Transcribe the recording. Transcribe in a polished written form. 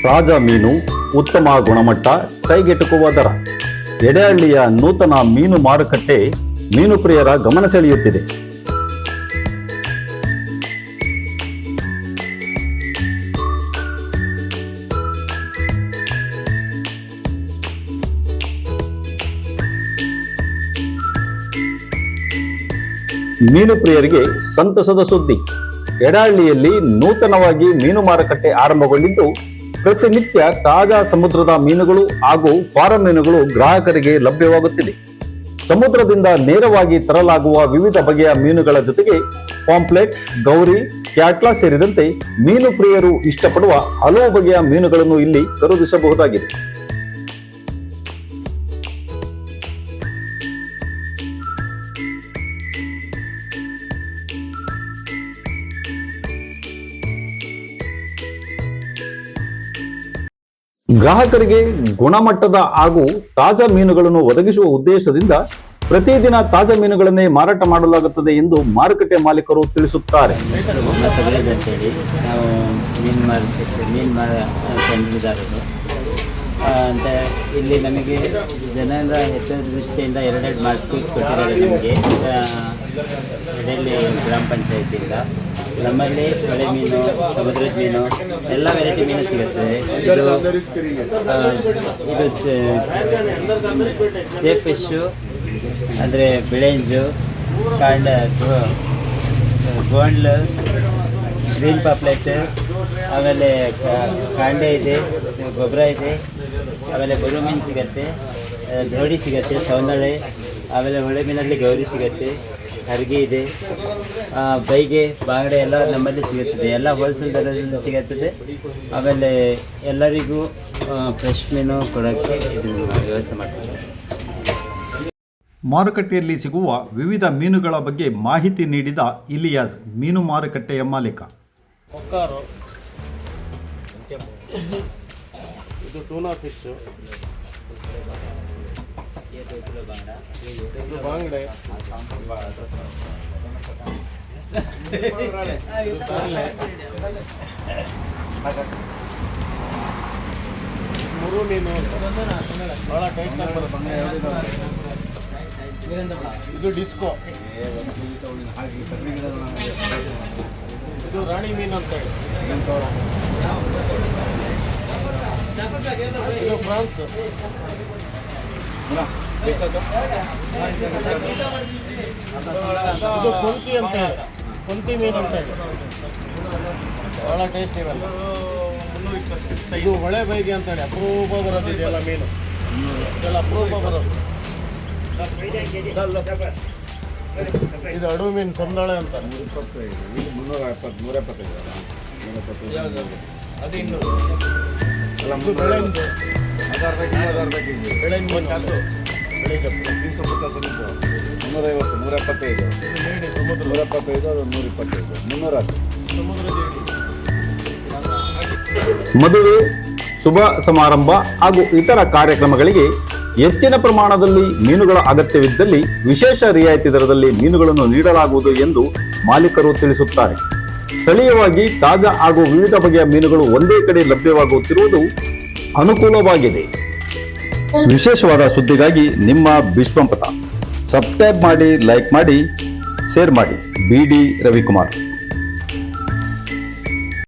ತಾಜಾ ಮೀನು, ಉತ್ತಮ ಗುಣಮಟ್ಟ, ಕೈಗೆಟುಕುವ ದರ. ಎಡೆಹಳ್ಳಿಯ ನೂತನ ಮೀನು ಮಾರುಕಟ್ಟೆ ಮೀನು ಪ್ರಿಯರ ಗಮನ ಸೆಳೆಯುತ್ತಿದೆ. ಮೀನು ಪ್ರಿಯರಿಗೆ ಸಂತಸದ ಸುದ್ದಿ. ಎಡಹಳ್ಳಿಯಲ್ಲಿ ನೂತನವಾಗಿ ಮೀನು ಮಾರುಕಟ್ಟೆ ಆರಂಭಗೊಂಡಿದ್ದು, ಪ್ರತಿನಿತ್ಯ ತಾಜಾ ಸಮುದ್ರದ ಮೀನುಗಳು ಹಾಗೂ ಫಾರಂ ಮೀನುಗಳು ಗ್ರಾಹಕರಿಗೆ ಲಭ್ಯವಾಗುತ್ತಿದೆ. ಸಮುದ್ರದಿಂದ ನೇರವಾಗಿ ತರಲಾಗುವ ವಿವಿಧ ಬಗೆಯ ಮೀನುಗಳ ಜೊತೆಗೆ ಪಾಂಪ್ಲೆಟ್, ಗೌರಿ, ಕ್ಯಾಟ್ಲಾ ಸೇರಿದಂತೆ ಮೀನು ಪ್ರಿಯರು ಇಷ್ಟಪಡುವ ಹಲವು ಬಗೆಯ ಮೀನುಗಳನ್ನು ಇಲ್ಲಿ ಖರೀದಿಸಬಹುದಾಗಿದೆ. ಗ್ರಾಹಕರಿಗೆ ಗುಣಮಟ್ಟದ ಹಾಗೂ ತಾಜಾ ಮೀನುಗಳನ್ನು ಒದಗಿಸುವ ಉದ್ದೇಶದಿಂದ ಪ್ರತಿದಿನ ತಾಜಾ ಮೀನುಗಳನ್ನೇ ಮಾರಾಟ ಮಾಡಲಾಗುತ್ತದೆ ಎಂದು ಮಾರುಕಟ್ಟೆ ಮಾಲೀಕರು ತಿಳಿಸುತ್ತಾರೆ. ಅಂತ ಇಲ್ಲಿ ನಮಗೆ ಜನರ ಹೆಚ್ಚಿನ ದೃಷ್ಟಿಯಿಂದ ಎರಡೆರಡು ಮಾರ್ಕೆಟ್ ಕೊಟ್ಟಿದ್ದಾರೆ. ನಮಗೆ ಎಡೆಹಳ್ಳಿ ಗ್ರಾಮ ಪಂಚಾಯತಿಯಿಂದ ನಮ್ಮಲ್ಲಿ ಹೊಳೆ ಮೀನು, ಸಮುದ್ರದ ಮೀನು, ಎಲ್ಲ ವೆರೈಟಿ ಮೀನು ಸಿಗುತ್ತದೆ. ಇದು ಸೇಫ್ ಫಿಶ್ಶು ಅಂದರೆ ಬಿಳೆಂಜು, ಕಾಂಡ, ಗೋಂಡ್ಲು, ಗ್ರೀನ್ ಪಾಪ್ಲೆಟ್, ಆಮೇಲೆ ಕಾಂಡೆ ಇದೆ, ಗೊಬ್ಬರ ಇದೆ, ಆಮೇಲೆ ಬರು ಮೀನು ಸಿಗುತ್ತೆ, ದ್ರೋಡಿ ಸಿಗುತ್ತೆ, ಸೌಂದಳೆ, ಆಮೇಲೆ ಹೊಳೆ ಮೀನಲ್ಲಿ ಗೌರಿ ಸಿಗುತ್ತೆ, ಹರ್ಗಿ ಇದೆ, ಬೈಗೆ, ಬಾಂಗಡೆ ಎಲ್ಲ ನಮ್ಮಲ್ಲಿ ಸಿಗುತ್ತದೆ. ಎಲ್ಲ ಹೋಲ್ಸೇಲ್ ದರದಲ್ಲಿ ಸಿಗುತ್ತದೆ. ಆಮೇಲೆ ಎಲ್ಲರಿಗೂ ಫ್ರೆಶ್ ಮೀನು ಕೊಡೋಕ್ಕೆ ಇದು ವ್ಯವಸ್ಥೆ ಮಾಡ್ತಾರೆ. ಮಾರುಕಟ್ಟೆಯಲ್ಲಿ ಸಿಗುವ ವಿವಿಧ ಮೀನುಗಳ ಬಗ್ಗೆ ಮಾಹಿತಿ ನೀಡಿದ ಇಲಿಯಾಸ್, ಮೀನು ಮಾರುಕಟ್ಟೆಯ ಮಾಲೀಕ. ಇದು ಟೂನಾ ಫಿಶ್, ಇದು ಬಾಂಗಡೆ, ಮುರು ಮೀನು ಭಾಳ ಟೇಸ್ಟ್ ಬರುತ್ತೆ. ಇದು ಡಿಸ್ಕೋ, ಇದು ರಾಣಿ ಮೀನು ಅಂತ ಹೇಳಿ, ಇದು ಫ್ರಾನ್ಸ್, ಇದು ಕೊಂತಿ ಅಂತ ಹೇಳಿ, ಕೊಂತಿ ಮೀನು ಅಂತ ಹೇಳಿ, ಭಾಳ ಟೇಸ್ಟ್ ಇರಲ್ಲ. ಇದು ಹೊಳೆ ಬೈಗೆ ಅಂತೇಳಿ ಅಪರೂಪ ಬರೋದು. ಇದೆಲ್ಲ ಮೀನು ಇದೆಲ್ಲ ಅಪರೂಪ ಬರೋದು. ಇದು ಅಡು ಮೀನು ಸಂದಾಳೆ ಅಂತ, 125 ಮದುವೆ, ಶುಭ ಸಮಾರಂಭ ಹಾಗೂ ಇತರ ಕಾರ್ಯಕ್ರಮಗಳಿಗೆ ಹೆಚ್ಚಿನ ಪ್ರಮಾಣದಲ್ಲಿ ಮೀನುಗಳ ಅಗತ್ಯವಿದ್ದಲ್ಲಿ ವಿಶೇಷ ರಿಯಾಯಿತಿ ದರದಲ್ಲಿ ಮೀನುಗಳನ್ನು ನೀಡಲಾಗುವುದು ಎಂದು ಮಾಲೀಕರು ತಿಳಿಸುತ್ತಾರೆ. ಸ್ಥಳೀಯವಾಗಿ ತಾಜಾ ಹಾಗೂ ವಿವಿಧ ಬಗೆಯ ಮೀನುಗಳು ಒಂದೇ ಕಡೆ ಲಭ್ಯವಾಗುತ್ತಿರುವುದು ಅನುಕೂಲವಾಗಿದೆ. ವಿಶೇಷವಾದ ಸುದ್ದಿಗಾಗಿ ನಿಮ್ಮ ಬಿಶ್ವಂಪತ ಸಬ್ಸ್ಕ್ರೈಬ್ ಮಾಡಿ, ಲೈಕ್ ಮಾಡಿ, ಶೇರ್ ಮಾಡಿ. BD ರವಿಕುಮಾರ್.